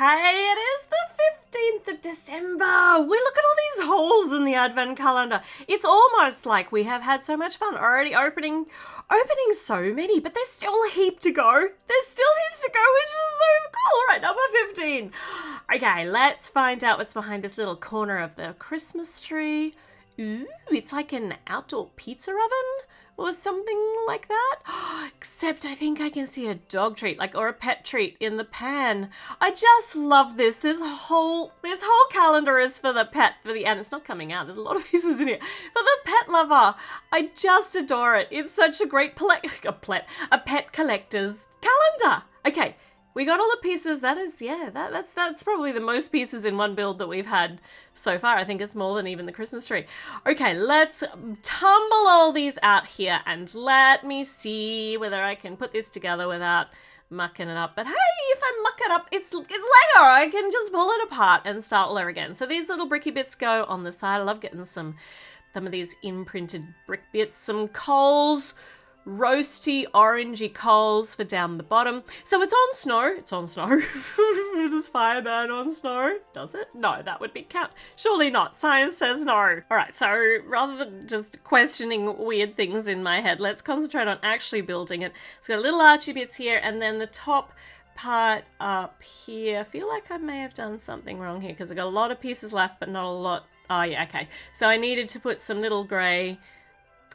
Hey, it is the 15th of December. We look at all these holes in the advent calendar. It's almost like we have had so much fun already opening so many, but there's still a heap to go. There's still heaps to go, which is so cool. All right, number 15. Okay, let's find out what's behind this little corner of the Christmas tree. Ooh, it's like an outdoor pizza oven or something like that. Except I think I can see a dog treat, or a pet treat in the pan. I just love this. This whole calendar is for the pet, and it's not coming out. There's a lot of pieces in here. For the pet lover. I just adore it. It's such a great a pet collector's calendar. Okay. We got all the pieces. That's probably the most pieces in one build that we've had so far. I think it's more than even the Christmas tree. Okay, let's tumble all these out here and let me see whether I can put this together without mucking it up. But hey, if I muck it up, it's Lego. I can just pull it apart and start all over again. So these little bricky bits go on the side. I love getting some of these imprinted brick bits, some coals. Roasty orangey coals for down the bottom. So it's on snow. It's on snow. Does fire burn on snow? Does it? No, that would be count. Surely not. Science says no. All right, so rather than just questioning weird things in my head, let's concentrate on actually building it. It's got little archy bits here, and then the top part up here. I feel like I may have done something wrong here because I got a lot of pieces left, but not a lot. Oh yeah, okay. So I needed to put some little grey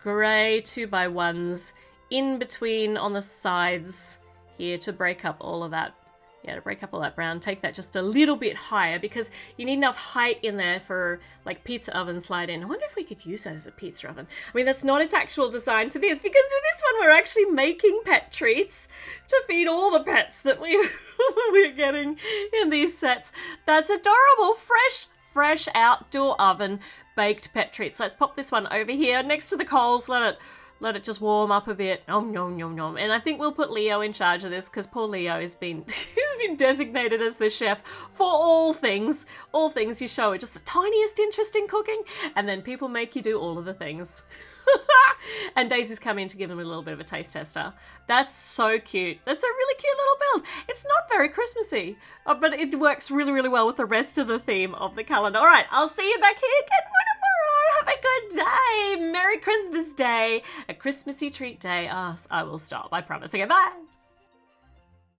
2x1s in between on the sides here to break up all of that. Yeah, to break up all that brown. Take that just a little bit higher because you need enough height in there for pizza oven slide in. I wonder if we could use that as a pizza oven. I mean, that's not its actual design for this, because with this one we're actually making pet treats to feed all the pets that we're getting in these sets. That's adorable. Fresh outdoor oven baked pet treats. Let's pop this one over here next to the coals. Let it just warm up a bit. Nom nom nom nom. And I think we'll put Leo in charge of this because poor Leo has been designated as the chef for all things. All things you show it just the tiniest interest in cooking, and then people make you do all of the things. And Daisy's come in to give him a little bit of a taste tester. That's so cute. That's a really cute little build. It's not very Christmassy, but it works really, really well with the rest of the theme of the calendar. All right, I'll see you back here again tomorrow. Have a good day. Merry Christmas Day. A Christmassy treat day. Oh, I will stop. I promise. Okay, bye.